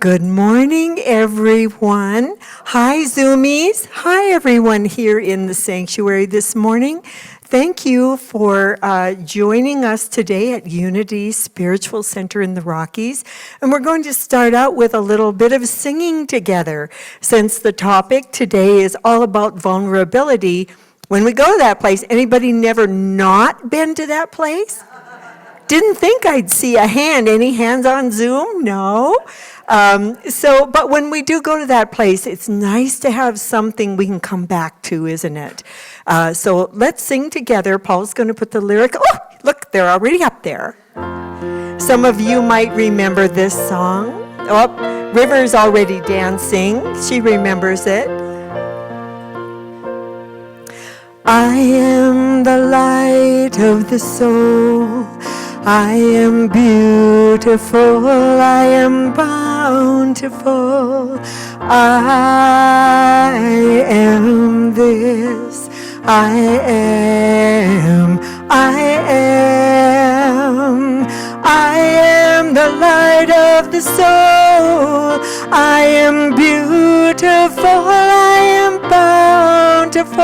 Good morning, everyone. Hi, Zoomies. Hi, everyone here in the sanctuary this morning. Thank you for joining us today at Unity Spiritual Center in the Rockies. And we're going to start out with a little bit of singing together, since the topic today is all about vulnerability. When we go to that place, anybody never not been to that place? Didn't think I'd see a hand. Any hands on Zoom? No. But when we do go to that place, it's nice to have something we can come back to, isn't it? So let's sing together. Paul's going to put the lyric. Oh, look, they're already up there. Some of you might remember this song. Oh, River's already dancing. She remembers it. I am the light of the soul. I am beautiful, I am bountiful, I am this, I am the light of the soul, I am beautiful, I am bountiful,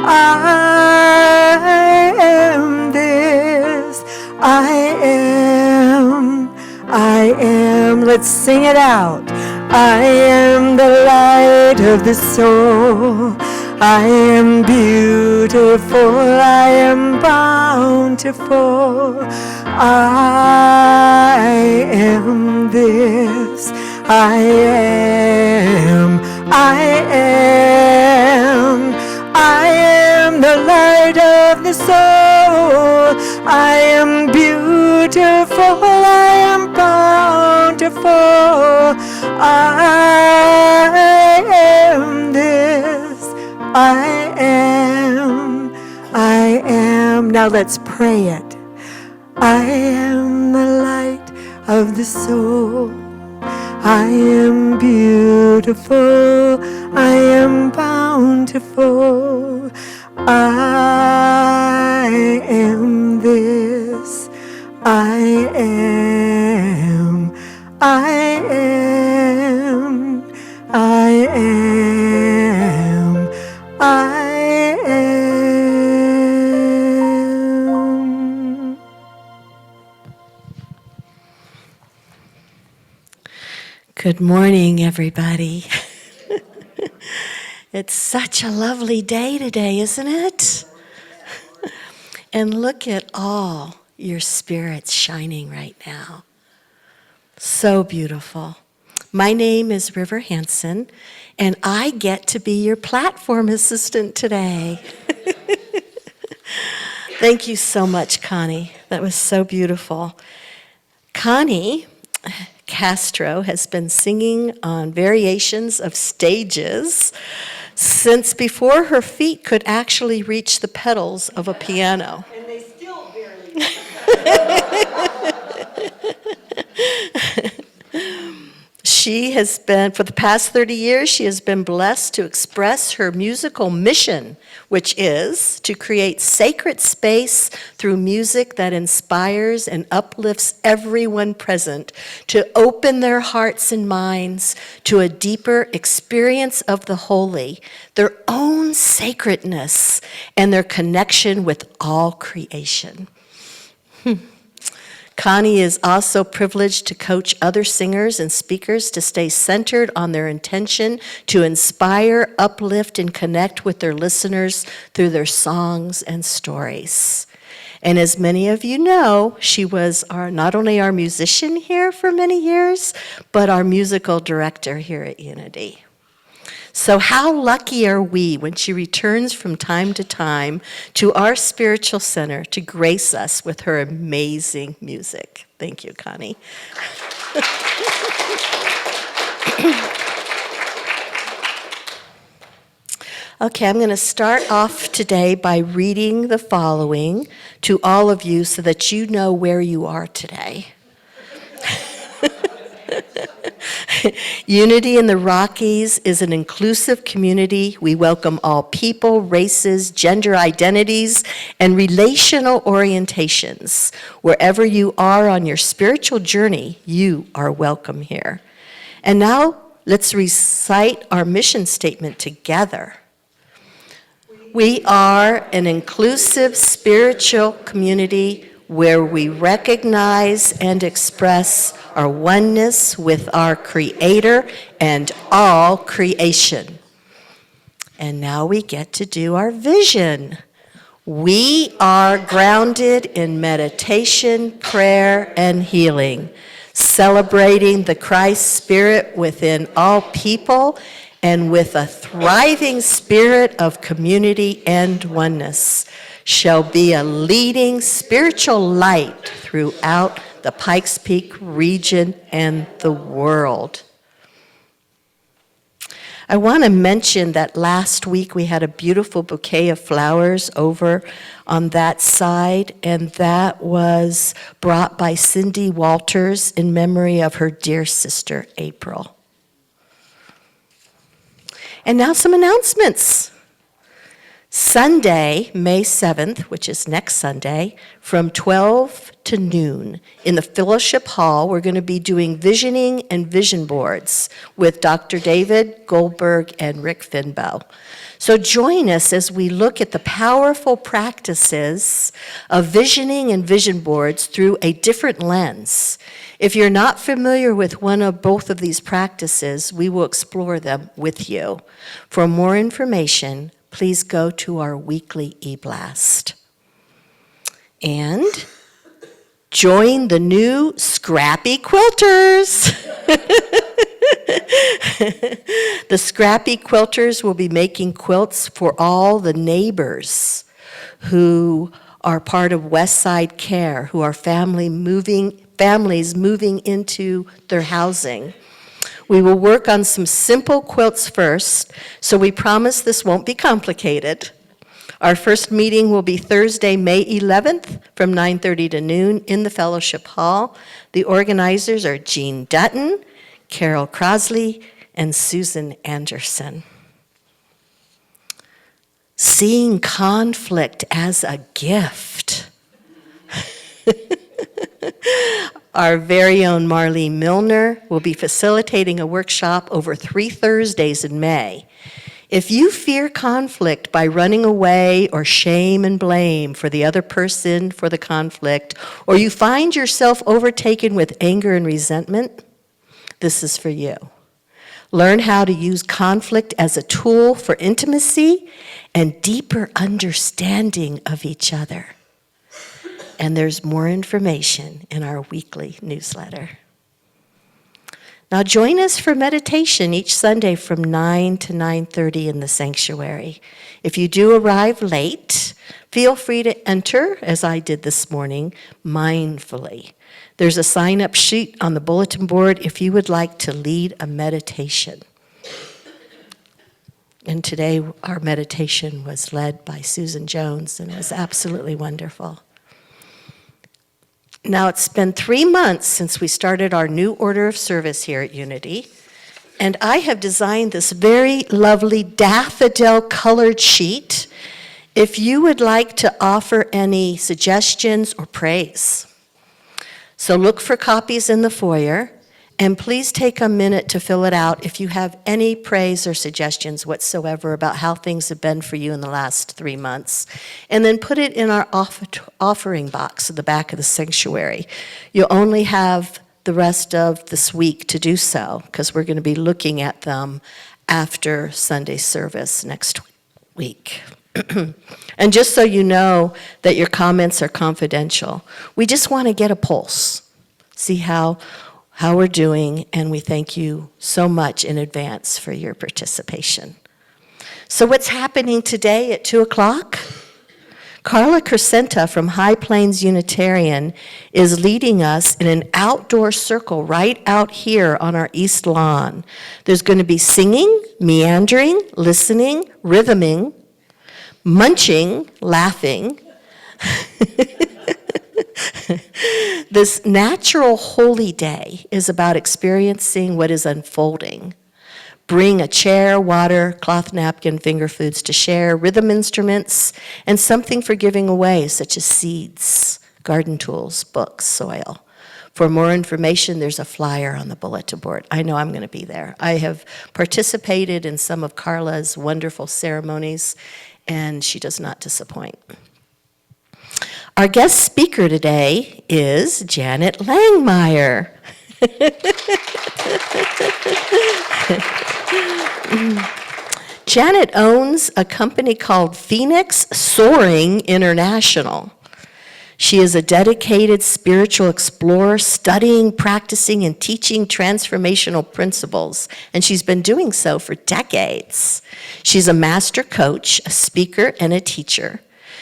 I am this, I am, let's sing it out. I am the light of the soul. I am beautiful. I am bountiful. I am this. I am the light of the soul. I am beautiful, I am bountiful. I am this, I am. Now let's pray it. I am the light of the soul. I am beautiful, I am bountiful. I am this, I am. Good morning, everybody. It's such a lovely day today, isn't it? And look at all your spirits shining right now. So beautiful. My name is River Hansen, and I get to be your platform assistant today. Thank you so much, Connie. That was so beautiful. Connie Castro has been singing on variations of stages since before her feet could actually reach the pedals of a piano. And they still barely. She has been, for the past 30 years, she has been blessed to express her musical mission, which is to create sacred space through music that inspires and uplifts everyone present, to open their hearts and minds to a deeper experience of the holy, their own sacredness, and their connection with all creation. Connie is also privileged to coach other singers and speakers to stay centered on their intention to inspire, uplift, and connect with their listeners through their songs and stories. And as many of you know, she was not only our musician here for many years, but our musical director here at Unity. So how lucky are we when she returns from time to time to our spiritual center to grace us with her amazing music. Thank you, Connie. Okay, I'm going to start off today by reading the following to all of you so that you know where you are today. Unity in the Rockies is an inclusive community. We welcome all people, races, gender identities, and relational orientations. Wherever you are on your spiritual journey, you are welcome here. And now let's recite our mission statement together. We are an inclusive spiritual community where we recognize and express our oneness with our Creator and all creation. And now we get to do our vision. We are grounded in meditation, prayer, and healing, celebrating the Christ spirit within all people and with a thriving spirit of community and oneness, shall be a leading spiritual light throughout the Pikes Peak region and the world. I want to mention that last week we had a beautiful bouquet of flowers over on that side, and that was brought by Cindy Walters in memory of her dear sister, April. And now some announcements. Sunday, May 7th, which is next Sunday, from 12 to noon in the Fellowship Hall, we're going to be doing visioning and vision boards with Dr. David Goldberg and Rick Finbow. So join us as we look at the powerful practices of visioning and vision boards through a different lens. If you're not familiar with one or both of these practices, we will explore them with you. For more information, please go to our weekly e-blast. And join the new Scrappy Quilters. The Scrappy Quilters will be making quilts for all the neighbors who are part of West Side Care, who are families moving into their housing. We will work on some simple quilts first, so we promise this won't be complicated. Our first meeting will be Thursday, May 11th from 9:30 to noon in the Fellowship Hall. The organizers are Jean Dutton, Carol Crosley, and Susan Anderson. Seeing conflict as a gift. Our very own Marlene Milner will be facilitating a workshop over 3 Thursdays in May. If you fear conflict by running away or shame and blame for the other person for the conflict, or you find yourself overtaken with anger and resentment, this is for you. Learn how to use conflict as a tool for intimacy and deeper understanding of each other. And there's more information in our weekly newsletter. Now join us for meditation each Sunday from 9 to 9:30 in the sanctuary. If you do arrive late, feel free to enter, as I did this morning, mindfully. There's a sign-up sheet on the bulletin board if you would like to lead a meditation. And today our meditation was led by Susan Jones, and it was absolutely wonderful. Now, it's been 3 months since we started our new order of service here at Unity, and I have designed this very lovely daffodil colored sheet if you would like to offer any suggestions or praise. So look for copies in the foyer, and please take a minute to fill it out if you have any praise or suggestions whatsoever about how things have been for you in the last 3 months. And then put it in our offering box at the back of the sanctuary. You'll only have the rest of this week to do so, because we're going to be looking at them after Sunday service next week. And just so you know that your comments are confidential, we just want to get a pulse, see how we're doing, and we thank you so much in advance for your participation. So what's happening today at 2 o'clock? Carla Crescenta from High Plains Unitarian is leading us in an outdoor circle right out here on our east lawn. There's going to be singing, meandering, listening, rhythming, munching, laughing. This natural holy day is about experiencing what is unfolding. Bring a chair, water, cloth napkin, finger foods to share, rhythm instruments, and something for giving away, such as seeds, garden tools, books, soil. For more information, there's a flyer on the bulletin board. I know I'm going to be there. I have participated in some of Carla's wonderful ceremonies, and she does not disappoint. Our guest speaker today is Janet Langmeier. Janet owns a company called Phoenix Soaring International. She is a dedicated spiritual explorer, studying, practicing, and teaching transformational principles, and she's been doing so for decades. She's a master coach, a speaker, and a teacher.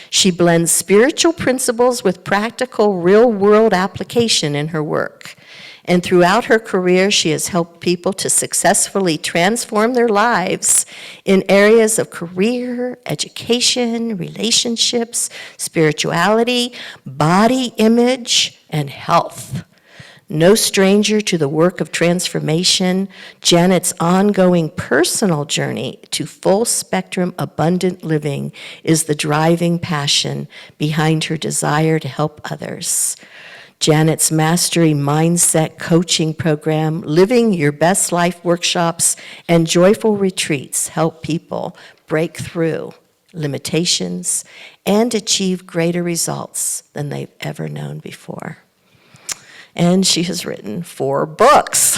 She blends spiritual principles with practical, real-world application in her work. And throughout her career, she has helped people to successfully transform their lives in areas of career, education, relationships, spirituality, body image, and health. No stranger to the work of transformation, Janet's ongoing personal journey to full-spectrum abundant living is the driving passion behind her desire to help others. Janet's Mastery Mindset Coaching Program, Living Your Best Life workshops, and joyful retreats help people break through limitations and achieve greater results than they've ever known before. And she has written 4 books,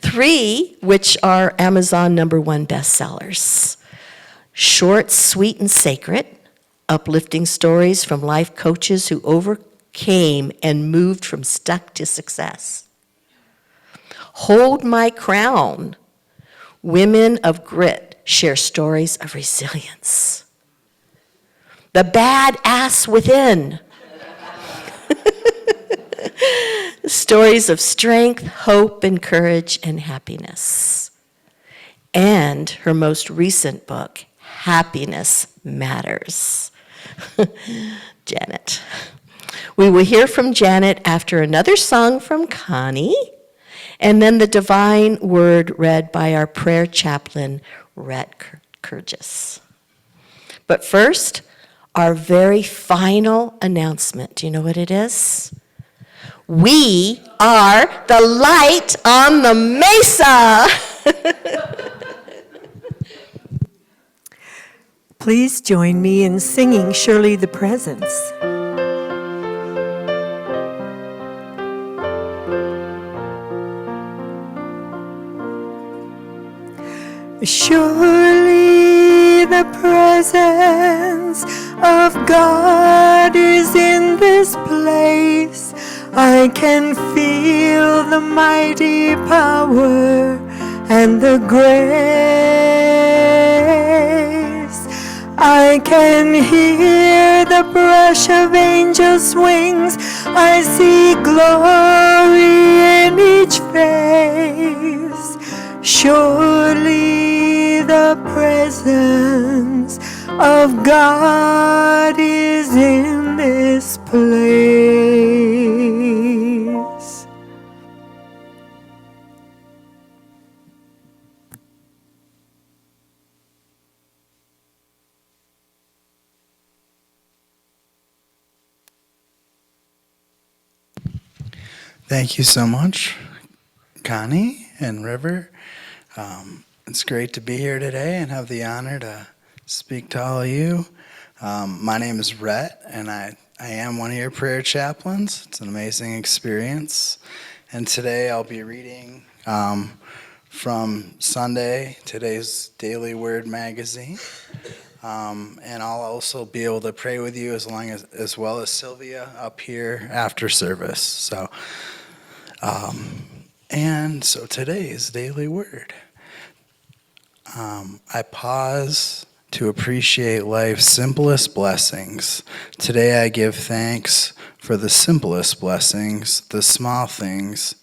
3 which are Amazon #1 bestsellers. Short, Sweet, and Sacred, uplifting stories from life coaches who overcame and moved from stuck to success. Hold My Crown, women of grit share stories of resilience. The Badass Within, stories of strength, hope, and courage, and happiness. And her most recent book, Happiness Matters. Janet. We will hear from Janet after another song from Connie, and then the divine word read by our prayer chaplain, Rhett Kurgis. But first, our very final announcement. Do you know what it is? We are the light on the mesa. Please join me in singing Surely the Presence. Surely the presence of God is in this place. I can feel the mighty power and the grace. I can hear the brush of angels' wings. I see glory in each face. Surely the presence of God is in this place. Thank you so much, Connie and River. It's great to be here today and have the honor to speak to all of you. My name is Rhett, and I am one of your prayer chaplains. It's an amazing experience. And today I'll be reading from Sunday, today's Daily Word magazine. And I'll also be able to pray with you as well as Sylvia up here after service. So today's Daily Word. I pause to appreciate life's simplest blessings. Today I give thanks for the simplest blessings, the small things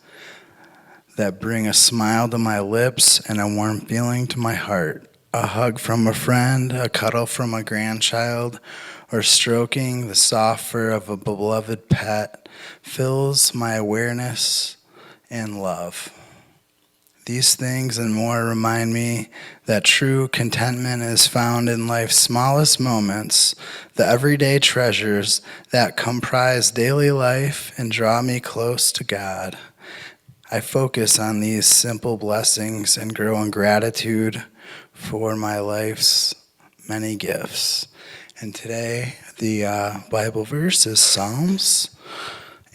that bring a smile to my lips and a warm feeling to my heart. A hug from a friend, a cuddle from a grandchild, or stroking the soft fur of a beloved pet fills my awareness and love. These things and more remind me that true contentment is found in life's smallest moments, the everyday treasures that comprise daily life and draw me close to God. I focus on these simple blessings and grow in gratitude for my life's many gifts. And today, the Bible verse is Psalms,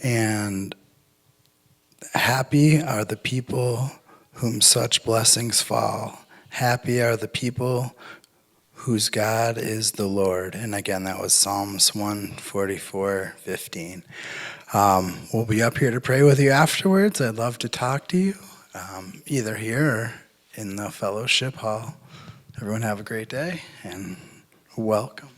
and happy are the people whom such blessings fall. Happy are the people whose God is the Lord. And again, that was Psalms 144:15. We'll be up here to pray with you afterwards. I'd love to talk to you, either here or in the fellowship hall. Everyone have a great day and welcome.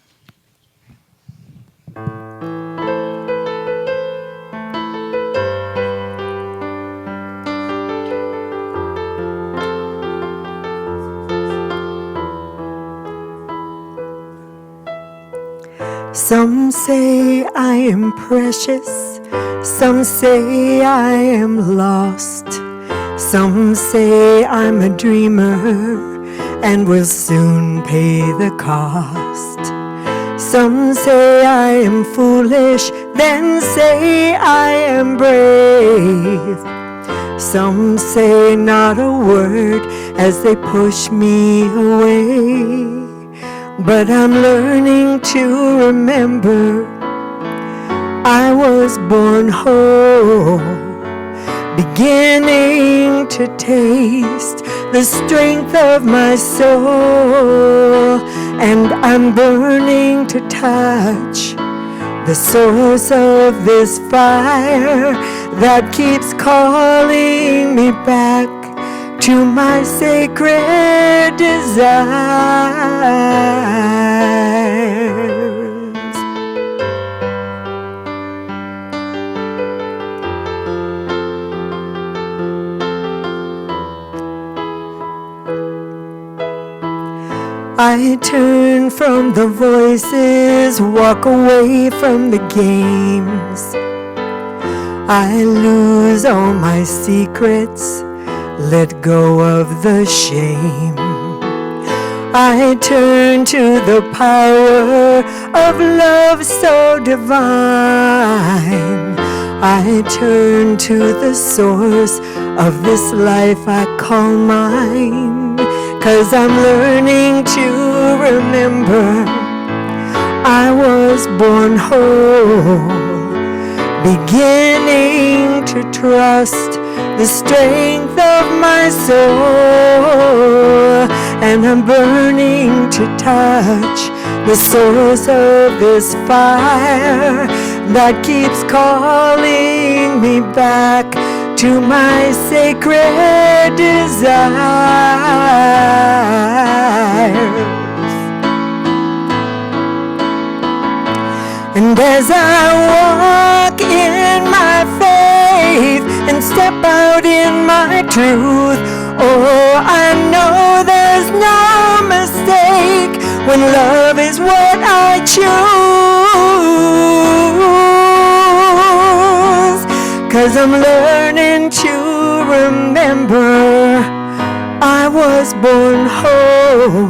Some say I am precious, some say I am lost, some say I'm a dreamer and will soon pay the cost. Some say I am foolish, then say I am brave. Some say not a word as they push me away. But I'm learning to remember I was born whole, beginning to taste the strength of my soul. And I'm burning to touch the source of this fire that keeps calling me back to my sacred desires. I turn from the voices, walk away from the games. I lose all my secrets, let go of the shame. I turn to the power of love so divine. I turn to the source of this life I call mine. 'Cause I'm learning to remember I was born whole, beginning to trust the strength of my soul. And I'm burning to touch the source of this fire that keeps calling me back to my sacred desires. And as I walk in my faith and step out in my truth, oh, I know there's no mistake when love is what I choose. 'Cause I'm learning to remember I was born whole,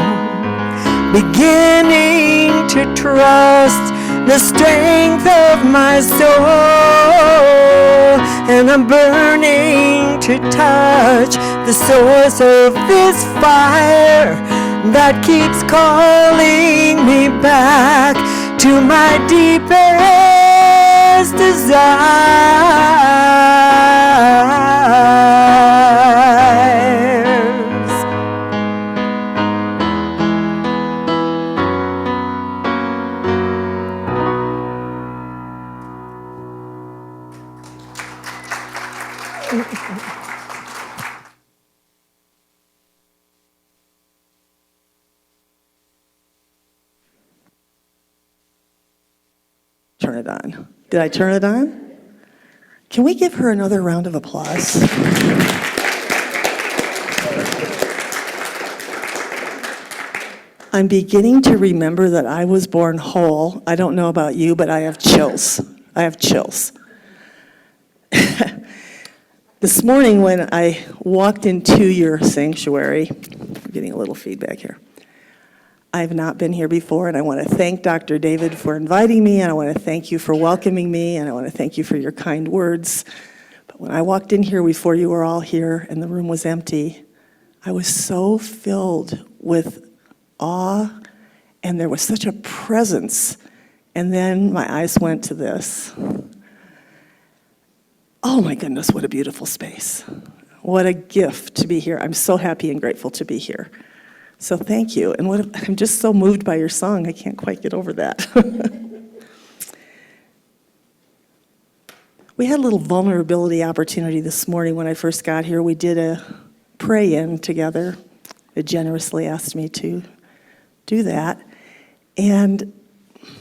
beginning to trust the strength of my soul. And I'm burning to touch the source of this fire that keeps calling me back to my deepest desires. Turn it on. Did I turn it on? Can we give her another round of applause? I'm beginning to remember that I was born whole. I don't know about you, but I have chills. I have chills. This morning when I walked into your sanctuary, I'm getting a little feedback here. I've not been here before, and I want to thank Dr. David for inviting me, and I want to thank you for welcoming me, and I want to thank you for your kind words. But when I walked in here before you were all here and the room was empty, I was so filled with awe, and there was such a presence. And then my eyes went to this. Oh my goodness, what a beautiful space. What a gift to be here. I'm so happy and grateful to be here. So thank you. And I'm just so moved by your song, I can't quite get over that. We had a little vulnerability opportunity this morning when I first got here. We did a pray-in together. It generously asked me to do that. And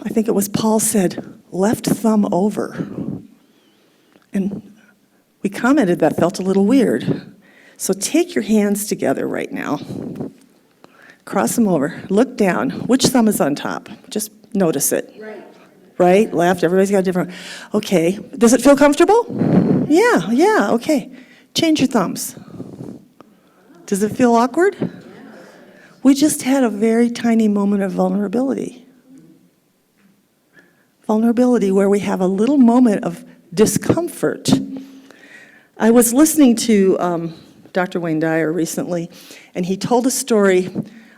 I think it was Paul said, left thumb over. And we commented that felt a little weird. So take your hands together right now. Cross them over. Look down. Which thumb is on top? Just notice it. Right, left, everybody's got a different. Okay, does it feel comfortable? Yeah, okay. Change your thumbs. Does it feel awkward? We just had a very tiny moment of vulnerability. Vulnerability where we have a little moment of discomfort. I was listening to Dr. Wayne Dyer recently, and he told a story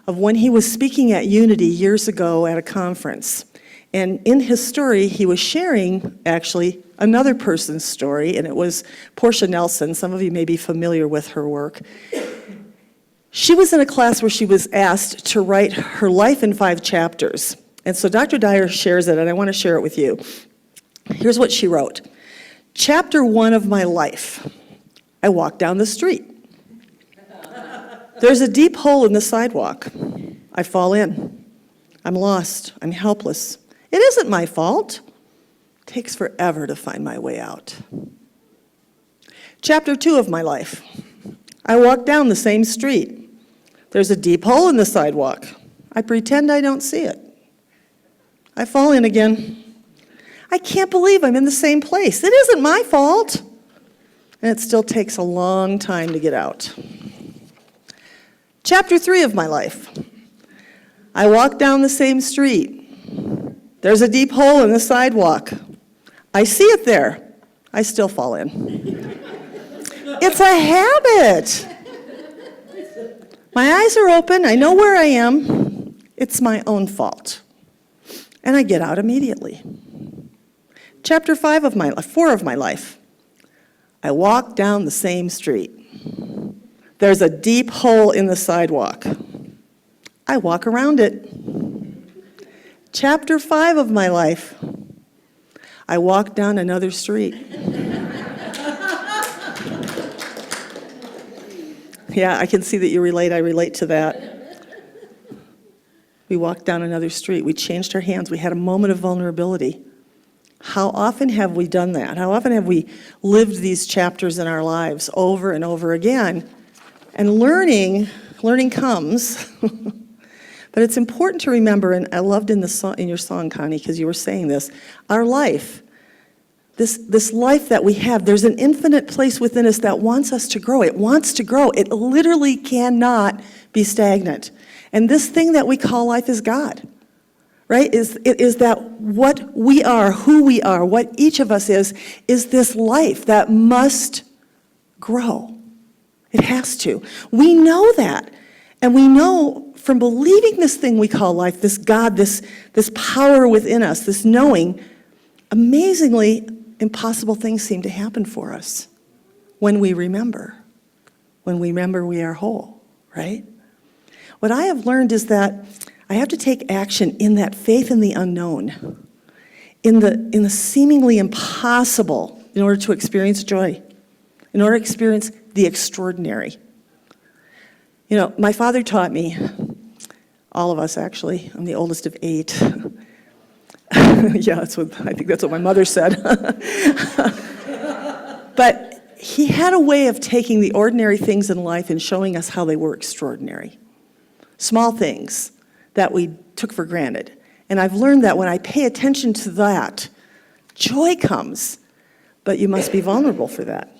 of when he was speaking at Unity years ago at a conference. And in his story, he was sharing, actually, another person's story, and it was Portia Nelson. Some of you may be familiar with her work. She was in a class where she was asked to write her life in 5 chapters. And so Dr. Dyer shares it, and I want to share it with you. Here's what she wrote. Chapter 1 of my life. I walk down the street. There's a deep hole in the sidewalk. I fall in. I'm lost. I'm helpless. It isn't my fault. It takes forever to find my way out. Chapter 2 of my life. I walk down the same street. There's a deep hole in the sidewalk. I pretend I don't see it. I fall in again. I can't believe I'm in the same place. It isn't my fault. And it still takes a long time to get out. Chapter 3 of my life. I walk down the same street. There's a deep hole in the sidewalk. I see it there. I still fall in. It's a habit. My eyes are open. I know where I am. It's my own fault. And I get out immediately. Chapter 4 of my life. I walk down the same street. There's a deep hole in the sidewalk. I walk around it. Chapter 5 of my life. I walk down another street. Yeah, I can see that you relate. I relate to that. We walked down another street. We changed our hands. We had a moment of vulnerability. How often have we done that? How often have we lived these chapters in our lives over and over again? And learning comes. But it's important to remember, and I loved in your song, Connie, because you were saying this, our life, this life that we have, there's an infinite place within us that wants us to grow. It wants to grow. It literally cannot be stagnant. And this thing that we call life is God, right? Is that what we are, who we are, what each of us is this life that must grow. It has to. We know that. And we know from believing this thing we call life, this God, this power within us, this knowing, amazingly impossible things seem to happen for us when we remember. When we remember we are whole, right? What I have learned is that I have to take action in that faith in the unknown, in the seemingly impossible, in order to experience joy, in order to experience the extraordinary. You know, my father taught me, all of us actually, I'm the oldest of 8. Yeah, I think that's what my mother said. But he had a way of taking the ordinary things in life and showing us how they were extraordinary. Small things that we took for granted. And I've learned that when I pay attention to that, joy comes. But you must be vulnerable for that.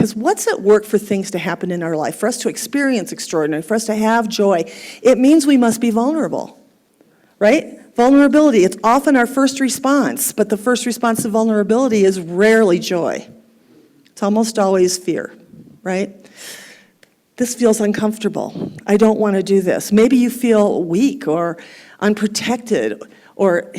Because what's at work for things to happen in our life, for us to experience extraordinary, for us to have joy? It means we must be vulnerable, right? Vulnerability, it's often our first response, but the first response to vulnerability is rarely joy. It's almost always fear, right? This feels uncomfortable. I don't want to do this. Maybe you feel weak or unprotected, or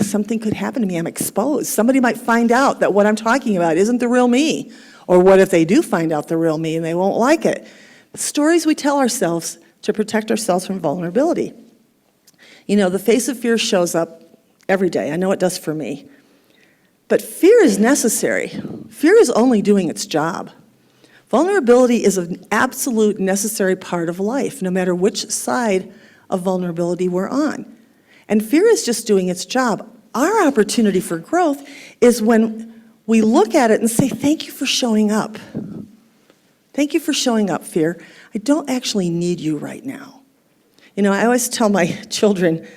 something could happen to me, I'm exposed. Somebody might find out that what I'm talking about isn't the real me. Or what if they do find out the real me and they won't like it? Stories we tell ourselves to protect ourselves from vulnerability. You know, the face of fear shows up every day. I know it does for me. But fear is necessary. Fear is only doing its job. Vulnerability is an absolute necessary part of life, no matter which side of vulnerability we're on. And fear is just doing its job. Our opportunity for growth is when we look at it and say, thank you for showing up. Thank you for showing up, fear. I don't actually need you right now. You know, I always tell my children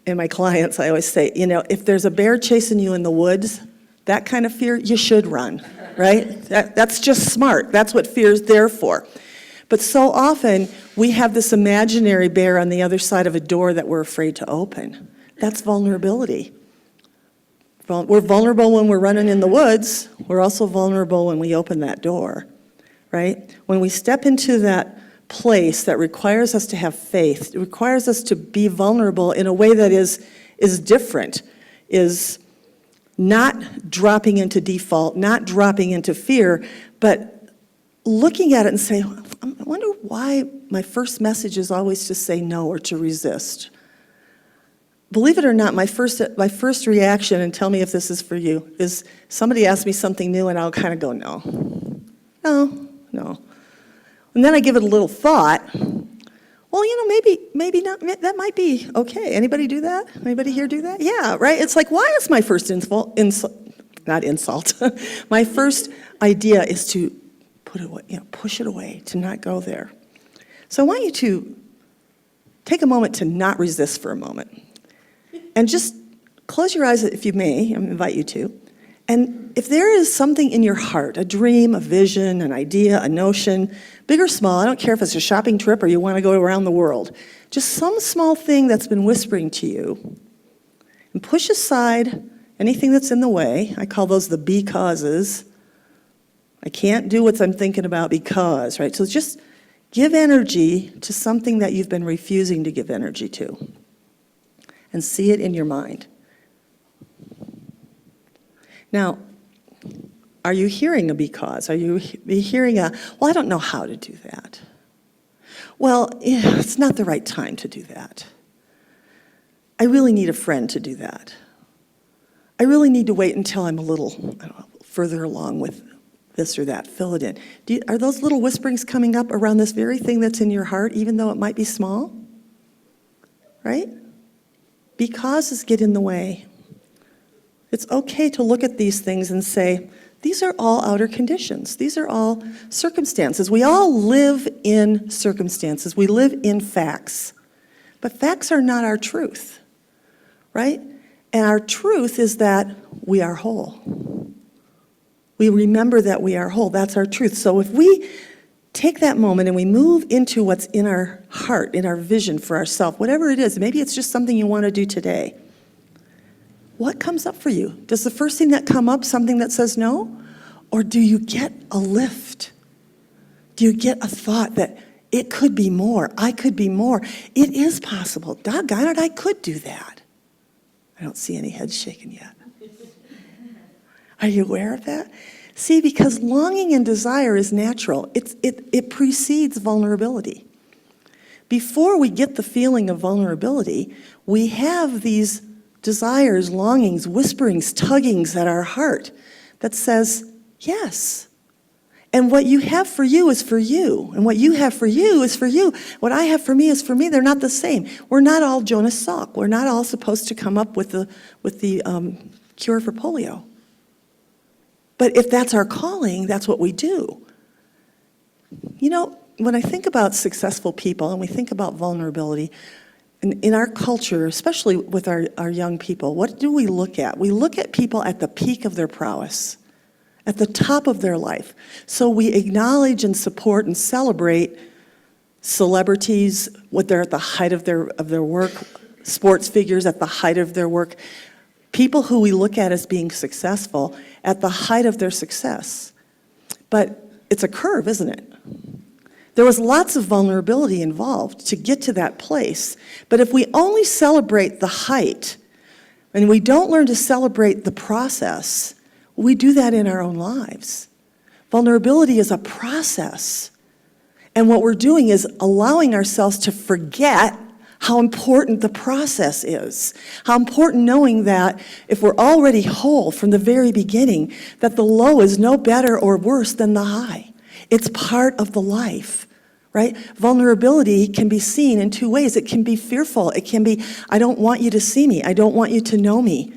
and my clients, I always say, you know, if there's a bear chasing you in the woods, that kind of fear, you should run, right? That's just smart. That's what fear is there for. But so often, we have this imaginary bear on the other side of a door that we're afraid to open. That's vulnerability. We're vulnerable when we're running in the woods. We're also vulnerable when we open that door, right? When we step into that place that requires us to have faith, it requires us to be vulnerable in a way that is different, is not dropping into default, not dropping into fear, but looking at it and say, I wonder why my first message is always to say no or to resist. Believe it or not, my first reaction, and tell me if this is for you, is somebody asks me something new and I'll kind of go, no. And then I give it a little thought. Well, you know, maybe not, that might be okay. Anybody do that? Anybody here do that? Yeah, right? It's like, why is my first not insult, my first idea is to put it away, you know, push it away, to not go there. So I want you to take a moment to not resist for a moment. And just close your eyes if you may, I invite you to. And if there is something in your heart, a dream, a vision, an idea, a notion, big or small, I don't care if it's a shopping trip or you want to go around the world, just some small thing that's been whispering to you, and push aside anything that's in the way. I call those the becauses. I can't do what I'm thinking about because, right? So just give energy to something that you've been refusing to give energy to. And see it in your mind. Now, are you hearing a because? Are you hearing a, well, I don't know how to do that. Well, yeah, it's not the right time to do that. I really need a friend to do that. I really need to wait until I'm a little, I don't know, further along with this or that. Fill it in. Are those little whisperings coming up around this very thing that's in your heart, even though it might be small? Right? Becauses get in the way. It's okay to look at these things and say, these are all outer conditions. These are all circumstances. We all live in circumstances. We live in facts. But facts are not our truth, right? And our truth is that we are whole. We remember that we are whole. That's our truth. So if we take that moment and we move into what's in our heart, in our vision for ourselves, whatever it is, maybe it's just something you want to do today. What comes up for you? Does the first thing that come up something that says no? Or do you get a lift? Do you get a thought that it could be more, I could be more? It is possible. Doggone it, I could do that. I don't see any heads shaking yet. Are you aware of that? See, because longing and desire is natural. It precedes vulnerability. Before we get the feeling of vulnerability, we have these desires, longings, whisperings, tuggings at our heart that says, yes. And what you have for you is for you. And what you have for you is for you. What I have for me is for me. They're not the same. We're not all Jonas Salk. We're not all supposed to come up with the cure for polio. But if that's our calling, that's what we do. You know, when I think about successful people and we think about vulnerability, in our culture, especially with our young people, what do we look at? We look at people at the peak of their prowess, at the top of their life. So we acknowledge and support and celebrate celebrities when they're at the height of their work, sports figures at the height of their work, people who we look at as being successful at the height of their success. But it's a curve, isn't it? There was lots of vulnerability involved to get to that place. But if we only celebrate the height and we don't learn to celebrate the process, we do that in our own lives. Vulnerability is a process. And what we're doing is allowing ourselves to forget how important the process is. How important knowing that if we're already whole from the very beginning, that the low is no better or worse than the high. It's part of the life, right? Vulnerability can be seen in two ways. It can be fearful. It can be, I don't want you to see me. I don't want you to know me.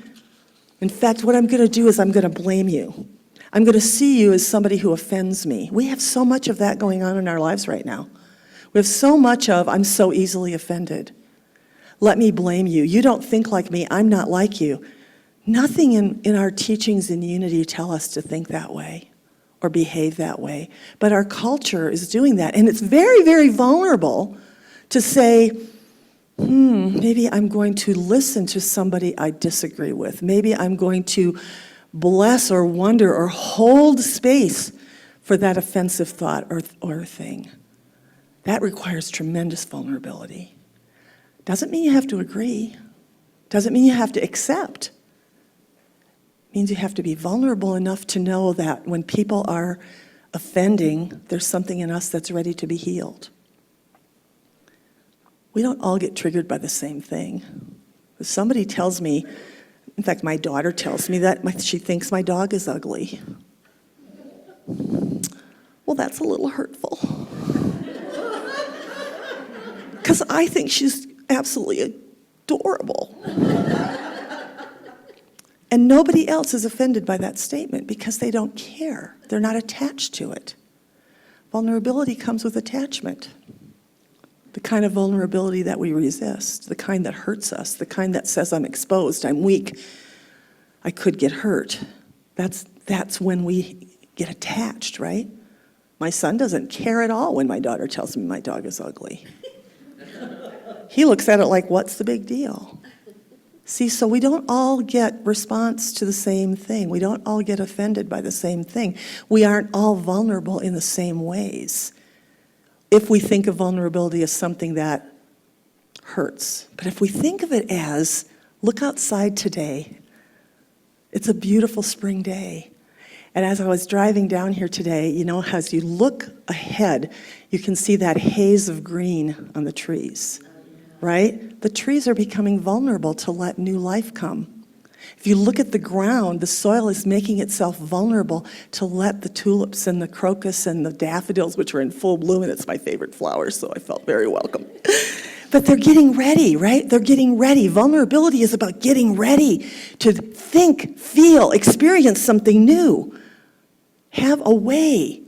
In fact, what I'm going to do is I'm going to blame you. I'm going to see you as somebody who offends me. We have so much of that going on in our lives right now. We have so much of, I'm so easily offended. Let me blame you. You don't think like me. I'm not like you. Nothing in our teachings in Unity tell us to think that way or behave that way. But our culture is doing that. And it's very, very vulnerable to say, maybe I'm going to listen to somebody I disagree with. Maybe I'm going to bless or wonder or hold space for that offensive thought or thing. That requires tremendous vulnerability. Doesn't mean you have to agree. Doesn't mean you have to accept. It means you have to be vulnerable enough to know that when people are offending, there's something in us that's ready to be healed. We don't all get triggered by the same thing. If somebody tells me, in fact, my daughter tells me that she thinks my dog is ugly. Well, that's a little hurtful. Because I think she's absolutely adorable. And nobody else is offended by that statement because they don't care. They're not attached to it. Vulnerability comes with attachment. The kind of vulnerability that we resist, the kind that hurts us, the kind that says I'm exposed, I'm weak, I could get hurt. That's when we get attached, right? My son doesn't care at all when my daughter tells me my dog is ugly. He looks at it like, what's the big deal? See, so we don't all get response to the same thing. We don't all get offended by the same thing. We aren't all vulnerable in the same ways. If we think of vulnerability as something that hurts. But if we think of it as, look outside today. It's a beautiful spring day. And as I was driving down here today, you know, as you look ahead, you can see that haze of green on the trees, right? The trees are becoming vulnerable to let new life come. If you look at the ground, the soil is making itself vulnerable to let the tulips and the crocus and the daffodils, which are in full bloom, and it's my favorite flower, so I felt very welcome. But they're getting ready, right? They're getting ready. Vulnerability is about getting ready to think, feel, experience something new. Have a way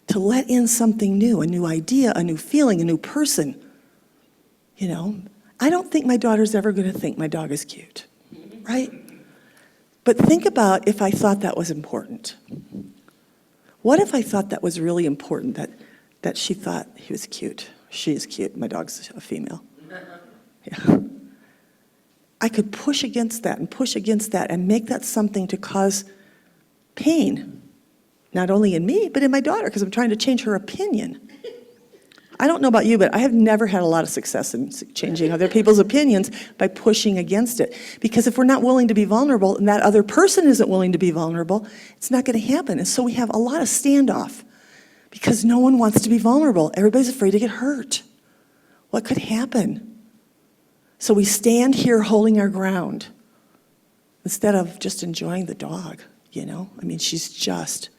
to let in something new, a new idea, a new feeling, a new person. You know, I don't think my daughter's ever going to think my dog is cute, right? But think about if I thought that was important. What if I thought that was really important, that she thought he was cute? She is cute. My dog's a female. Yeah. I could push against that and make that something to cause pain, not only in me, but in my daughter, because I'm trying to change her opinion. I don't know about you, but I have never had a lot of success in changing other people's opinions by pushing against it. Because if we're not willing to be vulnerable and that other person isn't willing to be vulnerable, it's not going to happen. And so we have a lot of standoff because no one wants to be vulnerable. Everybody's afraid to get hurt. What could happen? So we stand here holding our ground instead of just enjoying the dog, you know? I mean, she's just,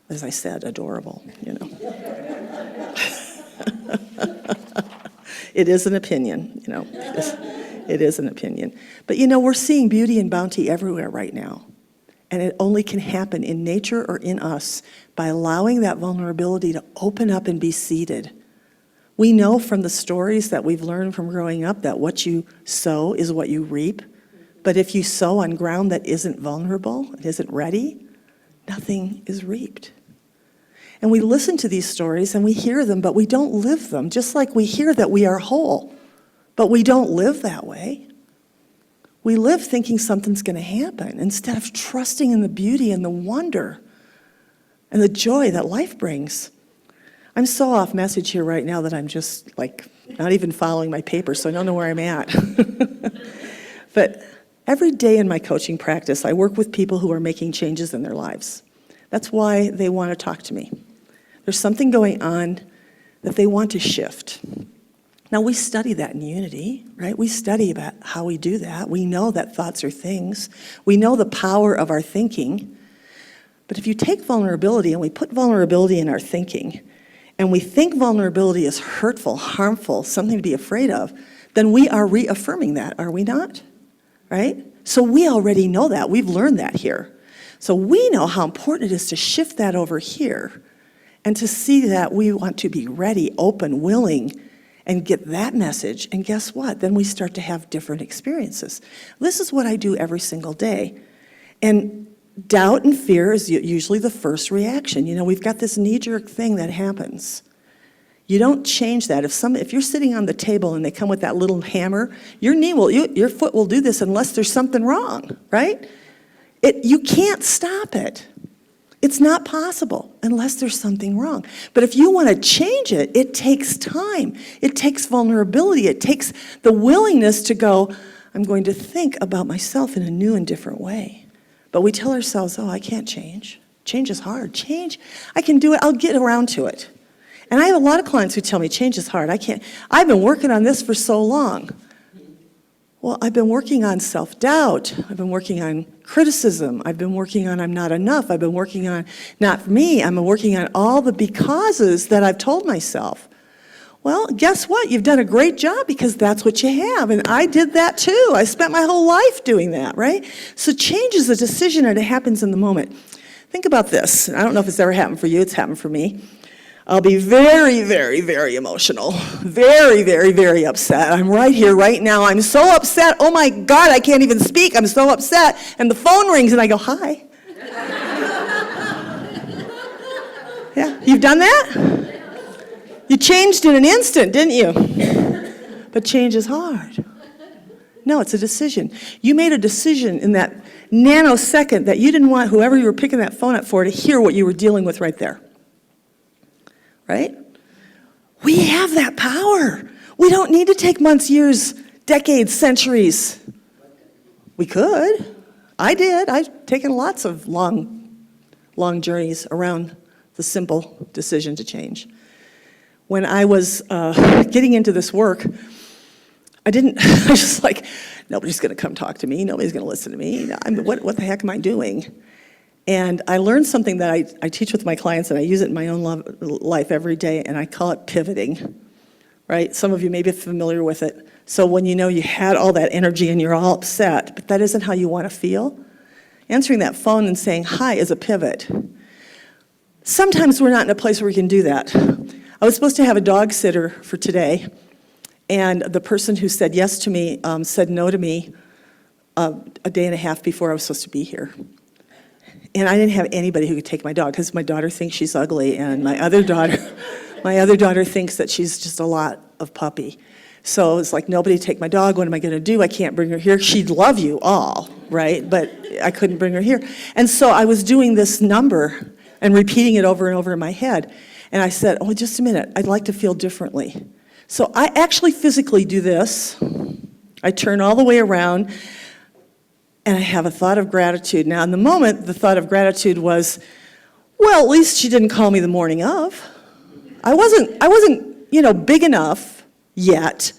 as I said, adorable, you know? It is an opinion, you know. It is an opinion. But you know, we're seeing beauty and bounty everywhere right now. And it only can happen in nature or in us by allowing that vulnerability to open up and be seeded. We know from the stories that we've learned from growing up that what you sow is what you reap. But if you sow on ground that isn't vulnerable, it isn't ready, nothing is reaped. And we listen to these stories and we hear them, but we don't live them, just like we hear that we are whole, but we don't live that way. We live thinking something's going to happen instead of trusting in the beauty and the wonder and the joy that life brings. I'm so off message here right now that I'm just like not even following my paper, so I don't know where I'm at. But every day in my coaching practice, I work with people who are making changes in their lives. That's why they want to talk to me. There's something going on that they want to shift. Now, we study that in Unity, right? We study about how we do that. We know that thoughts are things. We know the power of our thinking. But if you take vulnerability and we put vulnerability in our thinking, and we think vulnerability is hurtful, harmful, something to be afraid of, then we are reaffirming that, are we not? Right? So we already know that. We've learned that here. So we know how important it is to shift that over here and to see that we want to be ready, open, willing, and get that message. And guess what? Then we start to have different experiences. This is what I do every single day. And doubt and fear is usually the first reaction. You know, we've got this knee-jerk thing that happens. You don't change that. If you're sitting on the table and they come with that little hammer, your foot will do this unless there's something wrong, right? You can't stop it. It's not possible unless there's something wrong. But if you want to change it, it takes time. It takes vulnerability. It takes the willingness to go, I'm going to think about myself in a new and different way. But we tell ourselves, oh, I can't change. Change is hard. Change, I can do it. I'll get around to it. And I have a lot of clients who tell me, change is hard. I can't. I've been working on this for so long. Well, I've been working on self-doubt. I've been working on criticism. I've been working on I'm not enough. I've been working on not me. I'm working on all the becauses that I've told myself. Well, guess what? You've done a great job because that's what you have. And I did that too. I spent my whole life doing that, right? So change is a decision and it happens in the moment. Think about this. I don't know if it's ever happened for you. It's happened for me. I'll be very, very, very emotional. Very, very, very upset. I'm right here, right now. I'm so upset. Oh my God, I can't even speak. I'm so upset. And the phone rings and I go, hi. Yeah, you've done that? You changed in an instant, didn't you? But change is hard. No, it's a decision. You made a decision in that nanosecond that you didn't want whoever you were picking that phone up for to hear what you were dealing with right there. Right? We have that power. We don't need to take months, years, decades, centuries. We could. I did. I've taken lots of long journeys around the simple decision to change. When I was getting into this work, I was just like, nobody's going to come talk to me. Nobody's going to listen to me. What the heck am I doing? And I learned something that I teach with my clients, and I use it in my own life every day, and I call it pivoting, right? Some of you may be familiar with it. So when you know you had all that energy and you're all upset, but that isn't how you want to feel, answering that phone and saying hi is a pivot. Sometimes we're not in a place where we can do that. I was supposed to have a dog sitter for today, and the person who said yes to me said no to me a day and a half before I was supposed to be here. And I didn't have anybody who could take my dog because my daughter thinks she's ugly, and my other daughter thinks that she's just a lot of puppy. So it's like, nobody take my dog. What am I going to do? I can't bring her here. She'd love you all, right? But I couldn't bring her here. And so I was doing this number and repeating it over and over in my head. And I said, oh, just a minute. I'd like to feel differently. So I actually physically do this. I turn all the way around. And I have a thought of gratitude. Now, in the moment, the thought of gratitude was, well, at least she didn't call me the morning of. I wasn't, big enough yet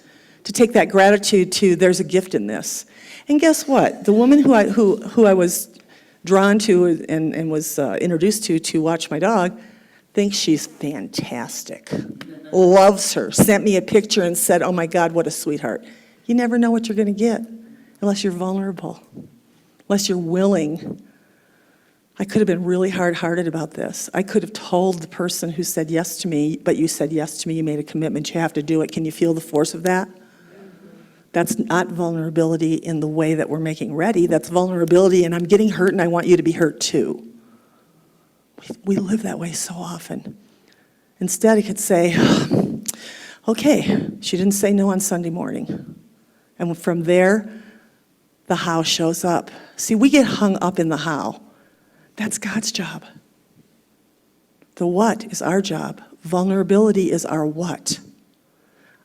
to take that gratitude to there's a gift in this. And guess what? The woman who I was drawn to and was introduced to watch my dog thinks she's fantastic, loves her, sent me a picture and said, oh my God, what a sweetheart. You never know what you're going to get unless you're vulnerable. Unless you're willing. I could have been really hard-hearted about this. I could have told the person who said yes to me, but you said yes to me, you made a commitment, you have to do it. Can you feel the force of that? That's not vulnerability in the way that we're making ready. That's vulnerability, and I'm getting hurt, and I want you to be hurt too. We live that way so often. Instead, he could say, okay, she didn't say no on Sunday morning. And from there, the how shows up. See, we get hung up in the how. That's God's job. The what is our job. Vulnerability is our what.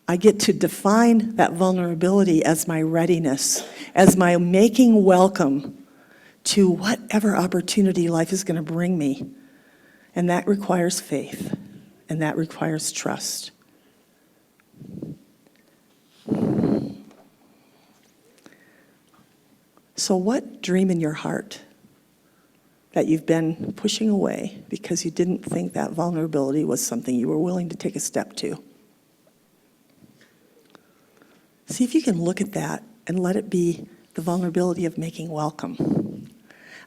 I get to define that vulnerability as my readiness, as my making welcome to whatever opportunity life is going to bring me. And that requires faith, and that requires trust. So what dream in your heart that you've been pushing away because you didn't think that vulnerability was something you were willing to take a step to? See if you can look at that and let it be the vulnerability of making welcome.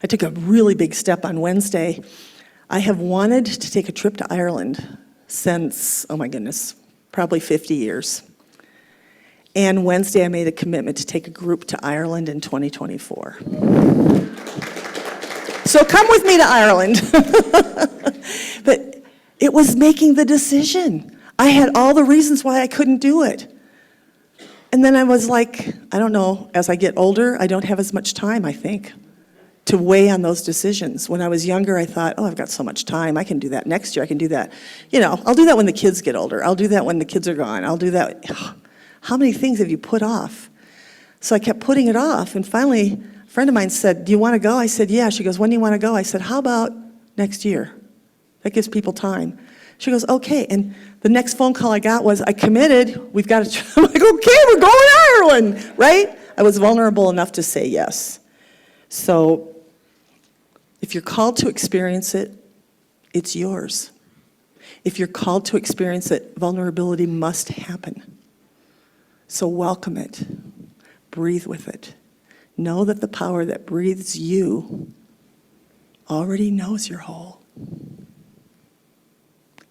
I took a really big step on Wednesday. I have wanted to take a trip to Ireland since, oh my goodness, probably 50 years. And Wednesday I made a commitment to take a group to Ireland in 2024. So come with me to Ireland. But it was making the decision. I had all the reasons why I couldn't do it. And then I was like, I don't know, as I get older, I don't have as much time, I think, to weigh on those decisions. When I was younger, I thought, oh, I've got so much time. I can do that next year. I can do that. I'll do that when the kids get older. I'll do that when the kids are gone. I'll do that. How many things have you put off? So I kept putting it off. And finally, a friend of mine said, do you want to go? I said, yeah. She goes, when do you want to go? I said, how about next year? That gives people time. She goes, okay. And the next phone call I got was, I committed. We've got to, I'm like, okay, we're going to Ireland, right? I was vulnerable enough to say yes. So if you're called to experience it, it's yours. If you're called to experience it, vulnerability must happen. So welcome it. Breathe with it. Know that the power that breathes you already knows you're whole.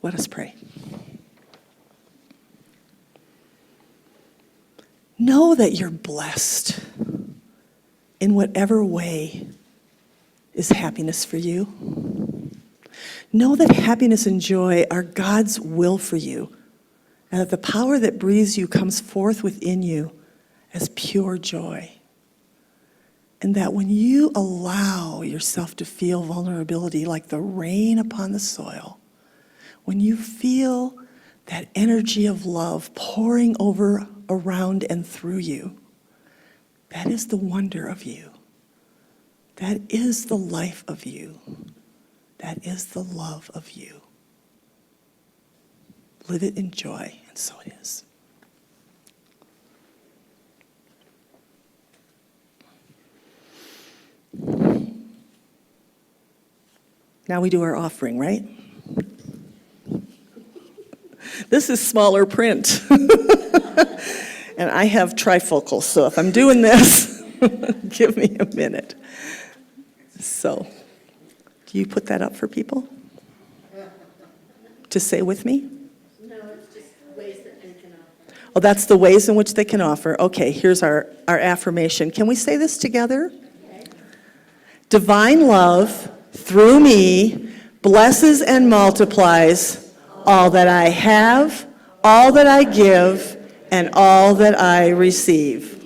Let us pray. Know that you're blessed in whatever way is happiness for you. Know that happiness and joy are God's will for you, and that the power that breathes you comes forth within you as pure joy. And that when you allow yourself to feel vulnerability like the rain upon the soil, when you feel that energy of love pouring over, around, and through you, that is the wonder of you. That is the life of you. That is the love of you. Live it in joy, and so it is. Now we do our offering, right? This is smaller print. And I have trifocals, so if I'm doing this, give me a minute. So, do you put that up for people? To say with me? No, it's just ways that they can offer. Oh, that's the ways in which they can offer. Okay, here's our affirmation. Can we say this together? Okay. Divine love, through me, blesses and multiplies all that I have, all that I give, and all that I receive.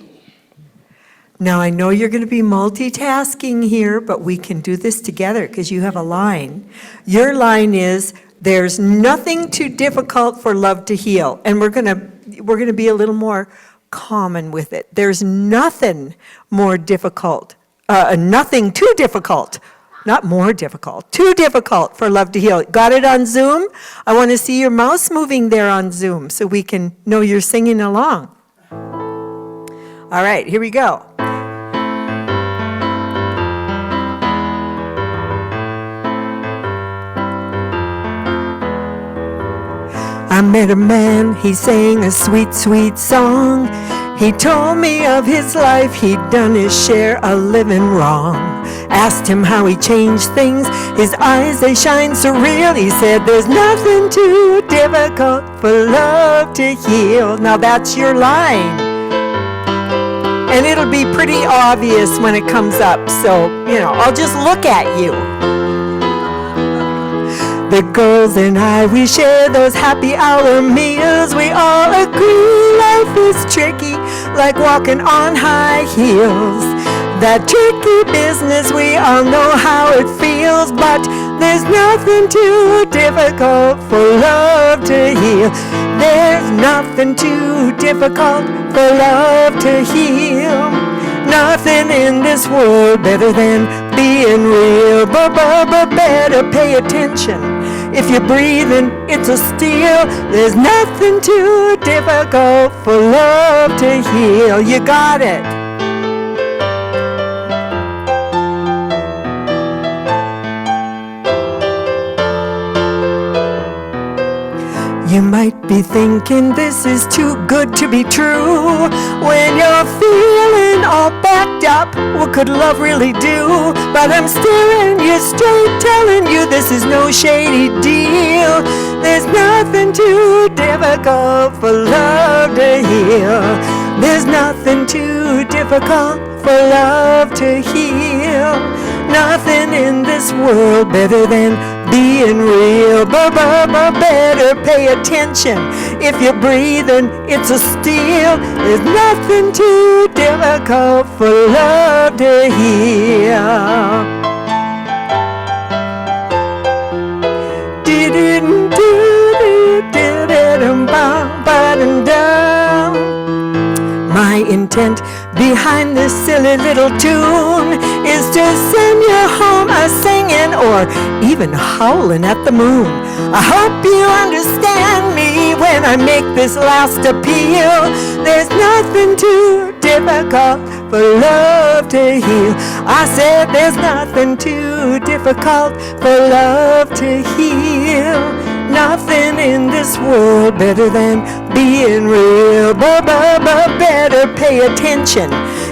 Now, I know you're going to be multitasking here, but we can do this together because you have a line. Your line is, there's nothing too difficult for love to heal. And we're going to be a little more common with it. There's nothing more difficult, nothing too difficult, not more difficult, too difficult for love to heal. Got it on Zoom? I want to see your mouse moving there on Zoom so we can know you're singing along. All right, here we go. I met a man, he sang a sweet, sweet song. He told me of his life, he'd done his share of living wrong. Asked him how he changed things, his eyes, they shine so real. He said, there's nothing too difficult for love to heal. Now that's your line. And it'll be pretty obvious when it comes up, so, I'll just look at you. girls and I, we share those happy hour meals. We all agree life is tricky, like walking on high heels. That tricky business, we all know how it feels, but there's nothing too difficult for love to heal. There's nothing too difficult for love to heal. Nothing in this world better than being real, but better pay attention. If you're breathing, it's a steal. There's nothing too difficult for love to heal. You got it. You might be thinking this is too good to be true. When you're feeling all backed up, what could love really do? But I'm staring you straight, telling you this is no shady deal. There's nothing too difficult for love to heal. There's nothing too difficult for love to heal. Nothing in this world better than being real, but better pay attention. If you're breathing, it's a steal. There's nothing too difficult for love to heal. My intent behind this silly little tune is to send you home a-singing or even howling at the moon. I hope you understand me when I make this last appeal. There's nothing too difficult for love to heal. I said there's nothing too difficult for love to heal. Nothing in this world better than being real, but better pay attention.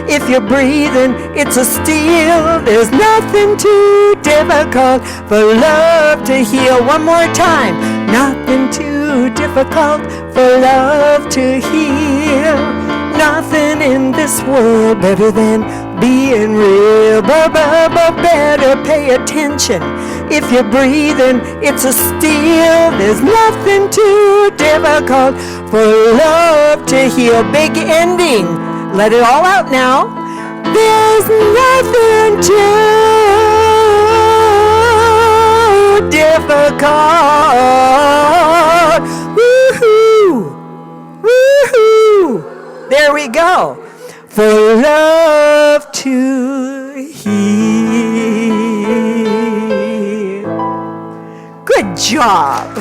If you're breathing, it's a steal. There's nothing too difficult for love to heal. One more time. Nothing too difficult for love to heal. Nothing in this world better than being real, but better pay attention. If you're breathing, it's a steal. There's nothing too difficult for love to heal. Big ending. Let it all out now. There's nothing too difficult. Woohoo! Woohoo! There we go. For love to heal. Good job.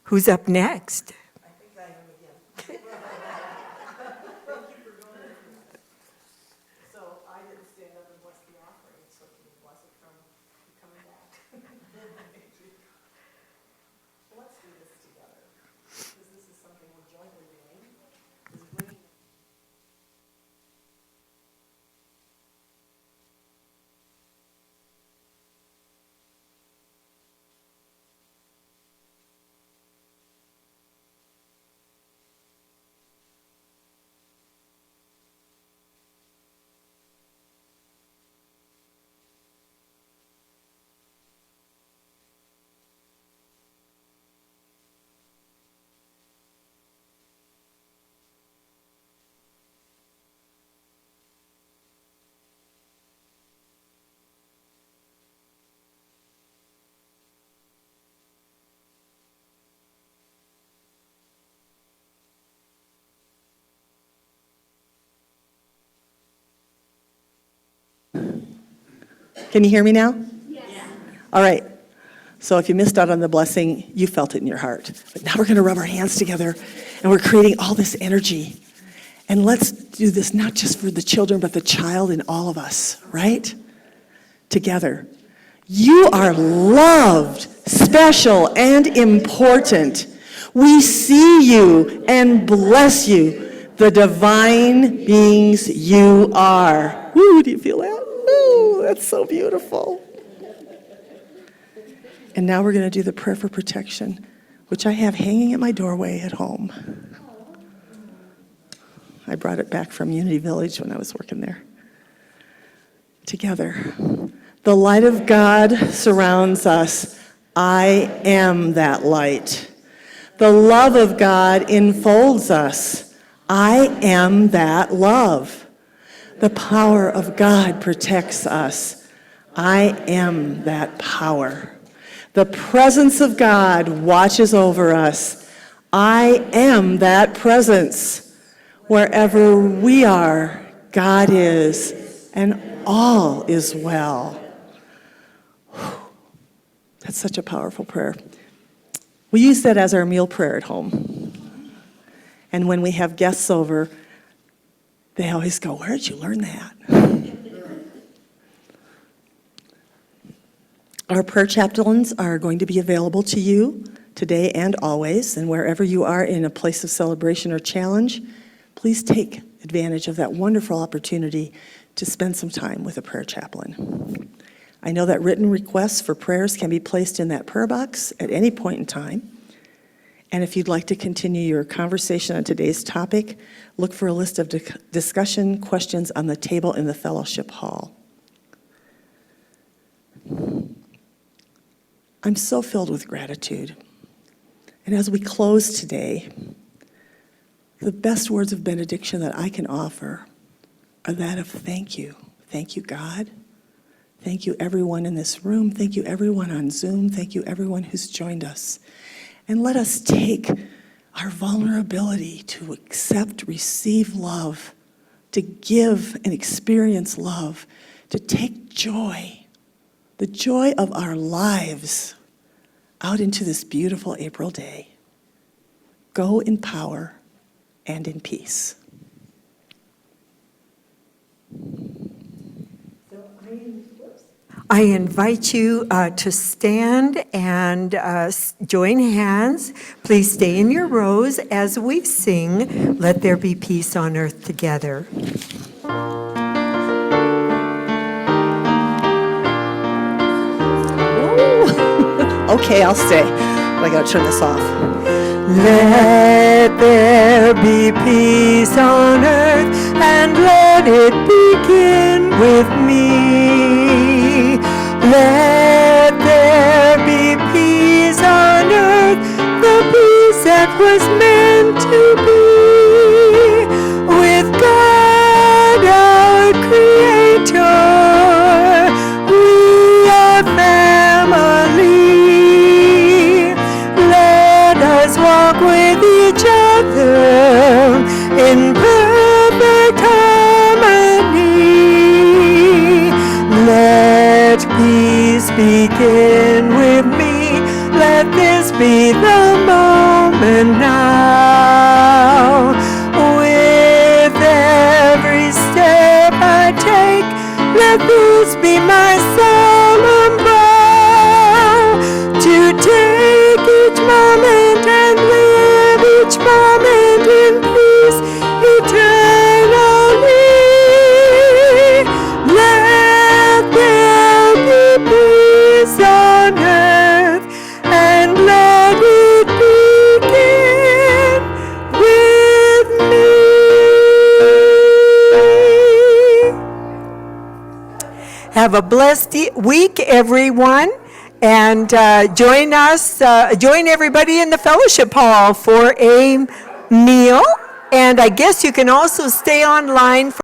Who's up next? Can you hear me now? Yes. All right. So if you missed out on the blessing, you felt it in your heart. But now we're going to rub our hands together, and we're creating all this energy. And let's do this not just for the children, but the child in all of us, right? Together. You are loved, special, and important. We see you and bless you, the divine beings you are. Woo, do you feel that? Ooh, that's so beautiful. And now we're going to do the prayer for protection, which I have hanging at my doorway at home. I brought it back from Unity Village when I was working there. Together. The light of God surrounds us. I am that light. The love of God enfolds us. I am that love. The power of God protects us. I am that power. The presence of God watches over us. I am that presence. Wherever we are, God is, and all is well. That's such a powerful prayer. We use that as our meal prayer at home. And when we have guests over, they always go, "Where did you learn that?" Our prayer chaplains are going to be available to you today and always, and wherever you are in a place of celebration or challenge, please take advantage of that wonderful opportunity to spend some time with a prayer chaplain. I know that written requests for prayers can be placed in that prayer box at any point in time. And if you'd like to continue your conversation on today's topic, look for a list of discussion questions on the table in the fellowship hall. I'm so filled with gratitude. And as we close today, the best words of benediction that I can offer are that of thank you. Thank you, God. Thank you, everyone in this room. Thank you, everyone on Zoom. Thank you, everyone who's joined us. And let us take our vulnerability to accept, receive love, to give and experience love, to take joy, the joy of our lives, out into this beautiful April day. Go in power and in peace. I invite you to stand and join hands. Please stay in your rows as we sing, "Let There Be Peace on Earth" together. Okay, I'll stay, but I gotta turn this off. Let there be peace on earth, and let it begin with me. Let there be peace on earth, the peace that was meant to be. With God our Creator, we are family. Let us walk with each other in perfect harmony. Let peace begin with me. Let this be the moment now. With every step I take, let this be my solemn vow, to take each moment and live each moment in peace eternally. Let there be peace on earth, and let it begin with me. Have a blessed week, everyone, and join everybody in the fellowship hall for a meal. And I guess you can also stay online for